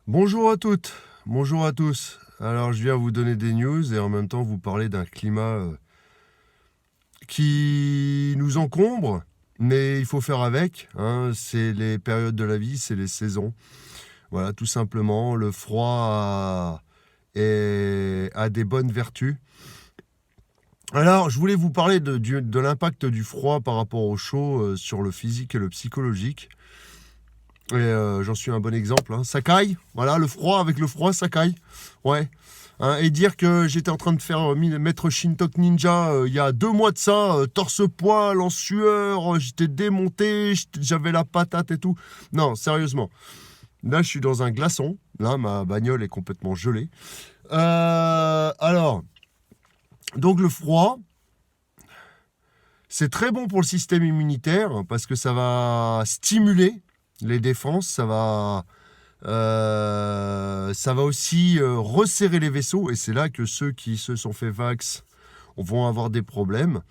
Bonjour à toutes, bonjour à tous. Alors je viens vous donner des news et en même temps vous parler d'un climat qui nous encombre, mais il faut faire avec, hein. C'est les périodes de la vie, c'est les saisons. Voilà, tout simplement, le froid a des bonnes vertus. Alors je voulais vous parler de l'impact du froid par rapport au chaud sur le physique et le psychologique. Et j'en suis un bon exemple, hein. Ça caille, voilà, le froid, avec le froid, ça caille. Ouais. Hein, et dire que j'étais en train de faire maître Shintok Ninja il y a 2 mois de ça, torse-poil, en sueur, j'étais démonté, j'avais la patate et tout. Non, sérieusement. Là, je suis dans un glaçon. Là, ma bagnole est complètement gelée. Alors, donc le froid, c'est très bon pour le système immunitaire parce que ça va stimuler les défenses, ça va aussi resserrer les vaisseaux, et c'est là que ceux qui se sont fait vax vont avoir des problèmes,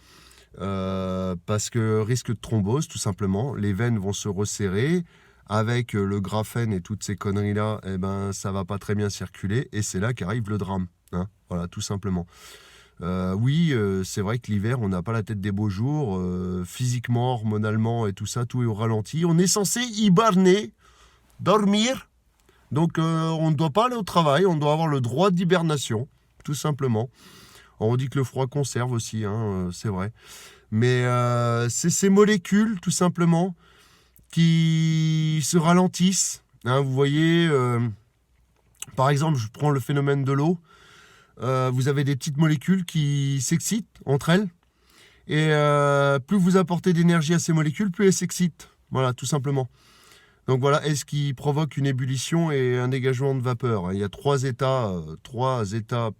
parce que risque de thrombose, tout simplement. Les veines vont se resserrer, avec le graphène et toutes ces conneries-là, eh ben, ça va pas très bien circuler, et c'est là qu'arrive le drame, hein. Voilà, tout simplement. Oui, c'est vrai que l'hiver, on n'a pas la tête des beaux jours, physiquement, hormonalement et tout ça, tout est au ralenti. On est censé hiberner, dormir, donc on ne doit pas aller au travail, on doit avoir le droit d'hibernation, tout simplement. On dit que le froid conserve aussi, hein, c'est vrai. Mais c'est ces molécules, tout simplement, qui se ralentissent, hein. Vous voyez, par exemple, je prends le phénomène de l'eau. Vous avez des petites molécules qui s'excitent entre elles. Et plus vous apportez d'énergie à ces molécules, plus elles s'excitent. Voilà, tout simplement. Donc voilà, est-ce qui provoque une ébullition et un dégagement de vapeur. Il y a trois états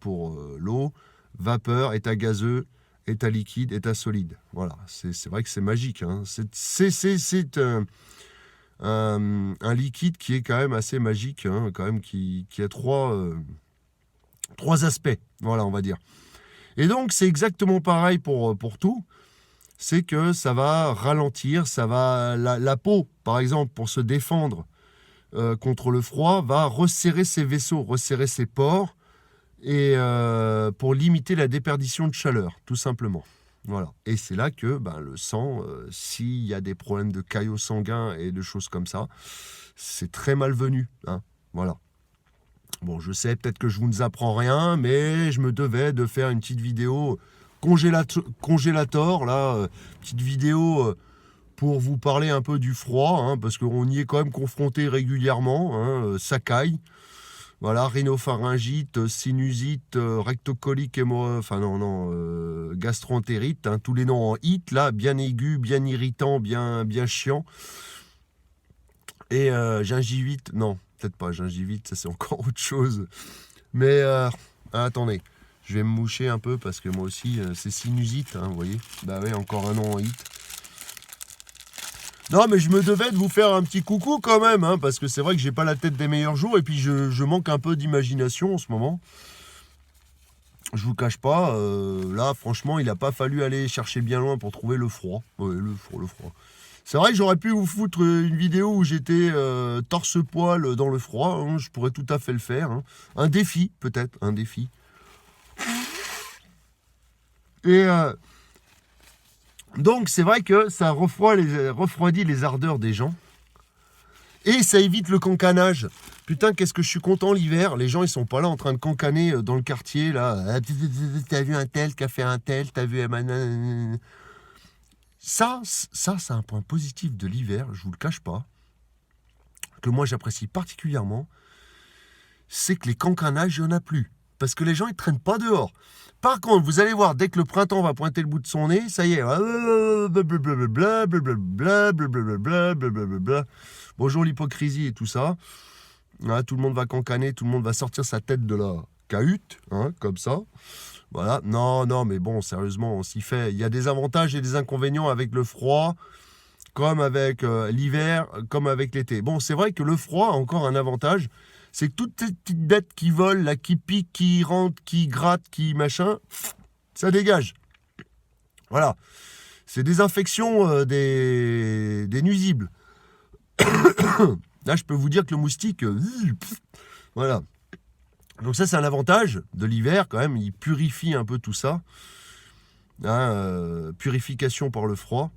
pour l'eau: vapeur, état gazeux, état liquide, état solide. Voilà, c'est vrai que c'est magique, hein. C'est un liquide qui est quand même assez magique, hein, quand même, qui a trois aspects, voilà, on va dire. Et donc c'est exactement pareil pour tout. C'est que ça va ralentir, ça va la peau, par exemple, pour se défendre contre le froid, va resserrer ses vaisseaux, resserrer ses pores, et pour limiter la déperdition de chaleur, tout simplement. Voilà. Et c'est là que le sang, s'il y a des problèmes de caillots sanguins et de choses comme ça, c'est très malvenu, hein. Voilà. Bon, je sais, peut-être que je vous apprends rien, mais je me devais de faire une petite vidéo congélator, là, petite vidéo pour vous parler un peu du froid, hein, parce qu'on y est quand même confronté régulièrement, hein, ça caille. Voilà, rhinopharyngite, sinusite, rectocolique, enfin non, gastroentérite, hein, tous les noms en it, là, bien aigu, bien irritant, bien chiant. Et gingivite, non, peut-être pas, gingivite, ça c'est encore autre chose. Mais attendez, je vais me moucher un peu parce que moi aussi, c'est sinusite, hein, vous voyez. Bah oui, encore un nom en it. Non, mais je me devais de vous faire un petit coucou quand même, hein, parce que c'est vrai que j'ai pas la tête des meilleurs jours, et puis je manque un peu d'imagination en ce moment. Je vous cache pas, là franchement, il n'a pas fallu aller chercher bien loin pour trouver le froid. Ouais, le froid. C'est vrai que j'aurais pu vous foutre une vidéo où j'étais torse-poil dans le froid, hein, je pourrais tout à fait le faire, hein. Un défi, peut-être, un défi. Et donc c'est vrai que ça refroidit les ardeurs des gens. Et ça évite le cancanage. Putain, qu'est-ce que je suis content l'hiver. Les gens, ils sont pas là en train de cancaner dans le quartier, là. T'as vu un tel qui a fait un tel, t'as vu... Ça, c'est un point positif de l'hiver, je vous le cache pas, que moi j'apprécie particulièrement, c'est que les cancanages, il n'y en a plus. Parce que les gens, ils traînent pas dehors. Par contre, vous allez voir, dès que le printemps va pointer le bout de son nez, ça y est. Bonjour l'hypocrisie et tout ça. Voilà, tout le monde va cancaner, tout le monde va sortir sa tête de la cahute, hein, comme ça. Voilà, non, mais bon, sérieusement, on s'y fait. Il y a des avantages et des inconvénients avec le froid, comme avec l'hiver, comme avec l'été. Bon, c'est vrai que le froid a encore un avantage, c'est que toutes ces petites bêtes qui volent, là, qui piquent, qui rentrent, qui grattent, qui machin, ça dégage. Voilà. C'est des infections, des nuisibles. Là, je peux vous dire que le moustique, voilà. Donc ça, c'est un avantage de l'hiver quand même. Il purifie un peu tout ça. Hein, purification par le froid.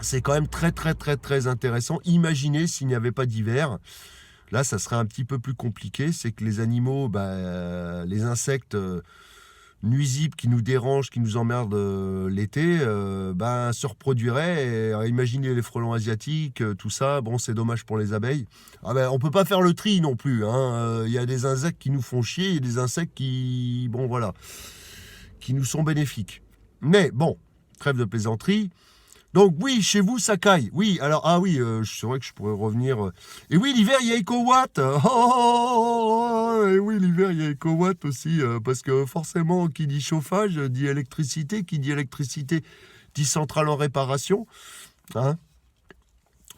C'est quand même très, très, très, très intéressant. Imaginez s'il n'y avait pas d'hiver. Là, ça serait un petit peu plus compliqué. C'est que les animaux, les insectes nuisibles qui nous dérangent, qui nous emmerdent l'été, se reproduiraient. Et, imaginez les frelons asiatiques, tout ça. Bon, c'est dommage pour les abeilles. On ne peut pas faire le tri non plus. Il y a des insectes qui nous font chier. Il y a des insectes qui, qui nous sont bénéfiques. Mais bon, trêve de plaisanterie. Donc oui, chez vous, ça caille. Oui, alors, c'est vrai que je pourrais revenir. Et oui, l'hiver, il y a EcoWatt. Et oui, l'hiver, il y a EcoWatt aussi. Parce que forcément, qui dit chauffage, dit électricité. Qui dit électricité, dit centrale en réparation. Hein,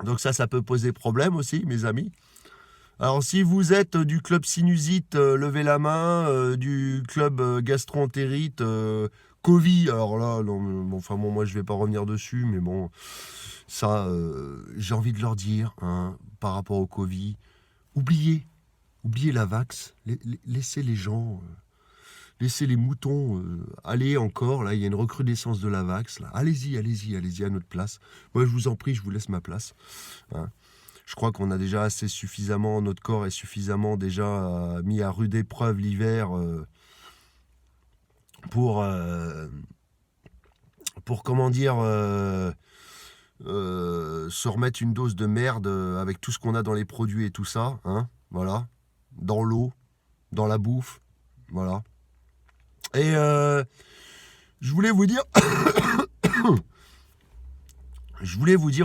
donc ça peut poser problème aussi, mes amis. Alors, si vous êtes du club sinusite, levez la main. Du club gastro-entérite, Covid, alors là, non, moi je vais pas revenir dessus, mais bon, ça, j'ai envie de leur dire, hein, par rapport au Covid, oubliez la vax, laissez les gens, laissez les moutons aller encore, là, il y a une recrudescence de la vax, là, allez-y à notre place, moi je vous en prie, je vous laisse ma place, hein. Je crois qu'on a déjà assez suffisamment, notre corps est suffisamment déjà mis à rude épreuve l'hiver, pour comment dire, se remettre une dose de merde avec tout ce qu'on a dans les produits et tout ça, hein, voilà, dans l'eau, dans la bouffe, voilà. Et je voulais vous dire,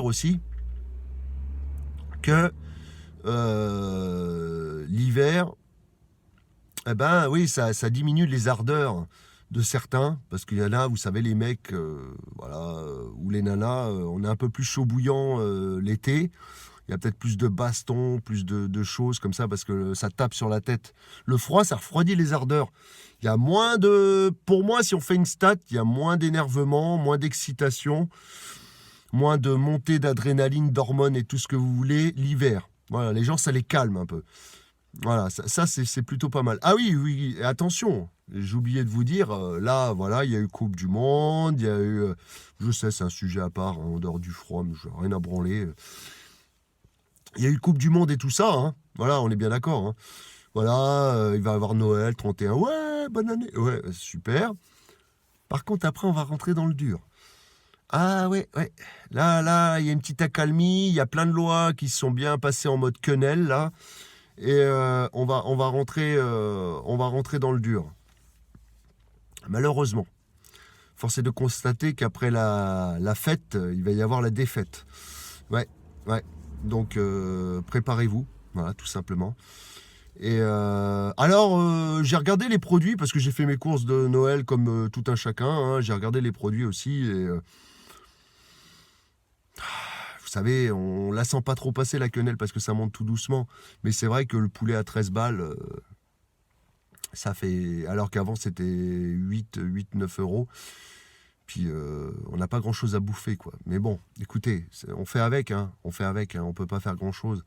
aussi que l'hiver, oui, ça diminue les ardeurs de certains, parce qu'il y en a, vous savez, les mecs, ou les nanas, on est un peu plus chaud bouillant l'été. Il y a peut-être plus de bastons, plus de choses comme ça, parce que ça tape sur la tête. Le froid, ça refroidit les ardeurs. Il y a moins pour moi, si on fait une stat, il y a moins d'énervement, moins d'excitation, moins de montée d'adrénaline, d'hormones et tout ce que vous voulez l'hiver. Voilà, les gens, ça les calme un peu. Voilà, ça c'est plutôt pas mal. Ah oui, attention, j'ai oublié de vous dire, là, voilà, il y a eu Coupe du Monde, il y a eu, je sais, c'est un sujet à part, hein, en dehors du froid, mais je n'ai rien à branler. Il y a eu Coupe du Monde et tout ça, hein, voilà, on est bien d'accord. Hein. Voilà, il va y avoir Noël, 31, ouais, bonne année, ouais, super. Par contre, après, on va rentrer dans le dur. Ah ouais. Là, il y a une petite accalmie, il y a plein de lois qui se sont bien passées en mode quenelle, là. Et on va rentrer dans le dur. Malheureusement, force est de constater qu'après la fête, il va y avoir la défaite. Ouais. Donc préparez-vous, voilà, tout simplement. Et alors, j'ai regardé les produits parce que j'ai fait mes courses de Noël comme tout un chacun. Hein, j'ai regardé les produits aussi et vous savez, on la sent pas trop passer la quenelle parce que ça monte tout doucement. Mais c'est vrai que le poulet à 13 balles, ça fait... Alors qu'avant, c'était 8-9 euros. Puis, on n'a pas grand-chose à bouffer, quoi. Mais bon, écoutez, on fait avec, hein. On peut pas faire grand-chose.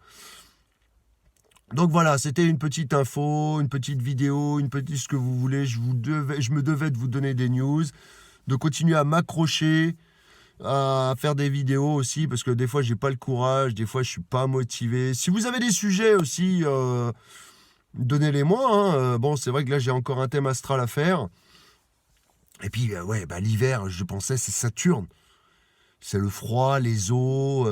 Donc voilà, c'était une petite info, une petite vidéo, une petite ce que vous voulez. Je me devais de vous donner des news, de continuer à m'accrocher, à faire des vidéos aussi, parce que des fois, j'ai pas le courage, des fois, je suis pas motivé. Si vous avez des sujets aussi, donnez-les-moi. Hein. Bon, c'est vrai que là, j'ai encore un thème astral à faire. Et puis, l'hiver, je pensais, c'est Saturne. C'est le froid, les eaux,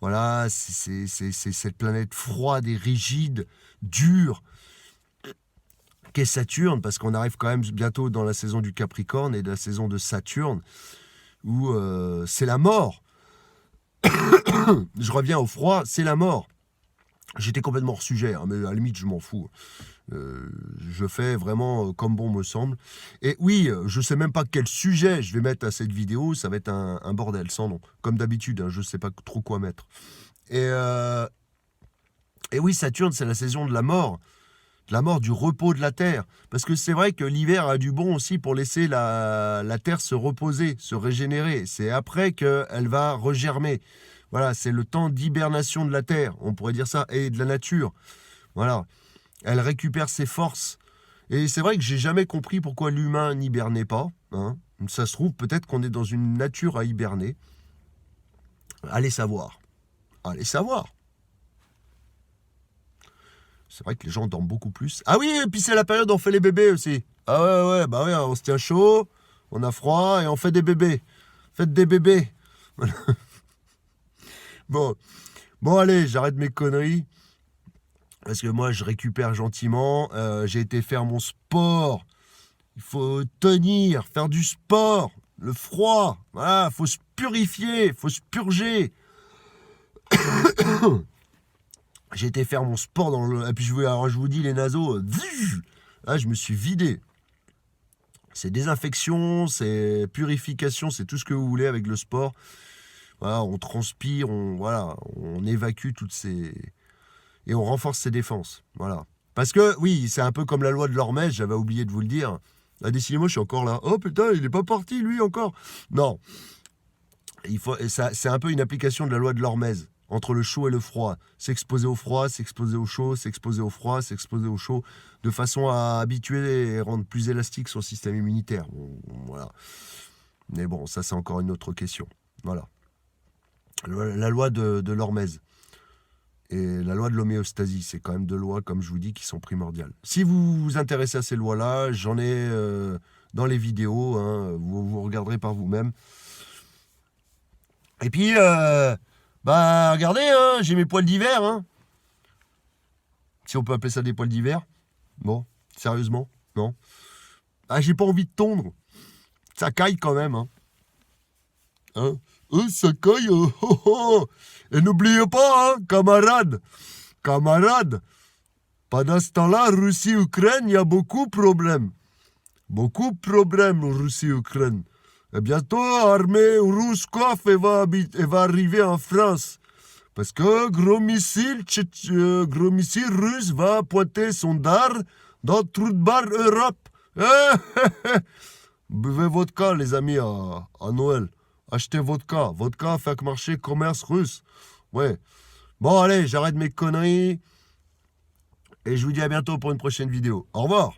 voilà, c'est cette planète froide et rigide, dure, qu'est Saturne, parce qu'on arrive quand même bientôt dans la saison du Capricorne et de la saison de Saturne, où c'est la mort. Je reviens au froid, c'est la mort. J'étais complètement hors sujet, hein, mais à la limite, je m'en fous. Je fais vraiment comme bon me semble. Et oui, je sais même pas quel sujet je vais mettre à cette vidéo. Ça va être un bordel sans nom. Comme d'habitude, hein, je sais pas trop quoi mettre. Et oui, Saturne, c'est la saison de la mort. De la mort, du repos de la Terre. Parce que c'est vrai que l'hiver a du bon aussi pour laisser la Terre se reposer, se régénérer. C'est après qu'elle va regermer. Voilà, c'est le temps d'hibernation de la Terre, on pourrait dire ça, et de la nature. Voilà, elle récupère ses forces. Et c'est vrai que j'ai jamais compris pourquoi l'humain n'hibernait pas. Hein. Ça se trouve, peut-être qu'on est dans une nature à hiberner. Allez savoir. Allez savoir. C'est vrai que les gens dorment beaucoup plus. Ah oui, et puis c'est la période où on fait les bébés aussi. Ah ouais, bah ouais, on se tient chaud, on a froid et on fait des bébés. Faites des bébés. Bon, bon allez, j'arrête mes conneries. Parce que moi, je récupère gentiment. J'ai été faire mon sport. Il faut tenir, faire du sport. Le froid, voilà, faut se purifier, faut se purger. J'ai été faire mon sport dans le... Et puis alors je vous dis, les naseaux, là, je me suis vidé. C'est désinfection, c'est purification, c'est tout ce que vous voulez avec le sport. Voilà, on transpire, on évacue toutes ces... Et on renforce ses défenses. Voilà. Parce que, oui, c'est un peu comme la loi de l'Hormèse, j'avais oublié de vous le dire. Ah, décidément, je suis encore là. Oh putain, il n'est pas parti, lui, encore. Non. C'est un peu une application de la loi de l'Hormèse. Entre le chaud et le froid. S'exposer au froid, s'exposer au chaud, s'exposer au froid, s'exposer au chaud, de façon à habituer et rendre plus élastique son système immunitaire. Bon, voilà. Mais bon, ça, c'est encore une autre question. Voilà. La loi de l'Hormèse. Et la loi de l'homéostasie, c'est quand même deux lois, comme je vous dis, qui sont primordiales. Si vous vous intéressez à ces lois-là, j'en ai dans les vidéos, hein, vous regarderez par vous-même. Et puis, bah regardez, hein, j'ai mes poils d'hiver. Hein. Si on peut appeler ça des poils d'hiver. Bon, sérieusement, non. Ah, j'ai pas envie de tondre. Ça caille quand même. Hein. Ça caille. Oh, oh. Et n'oubliez pas, hein, camarades, pendant ce temps-là, Russie-Ukraine, il y a beaucoup de problèmes. Beaucoup de problèmes, Russie-Ukraine. Et bientôt, l'armée russe, elle va arriver en France. Parce que gros missile russe va pointer son dard dans trou de barre Europe. Buvez vodka, les amis, à Noël. Achetez vodka. Vodka fait marcher commerce russe. Ouais. Bon, allez, j'arrête mes conneries. Et je vous dis à bientôt pour une prochaine vidéo. Au revoir.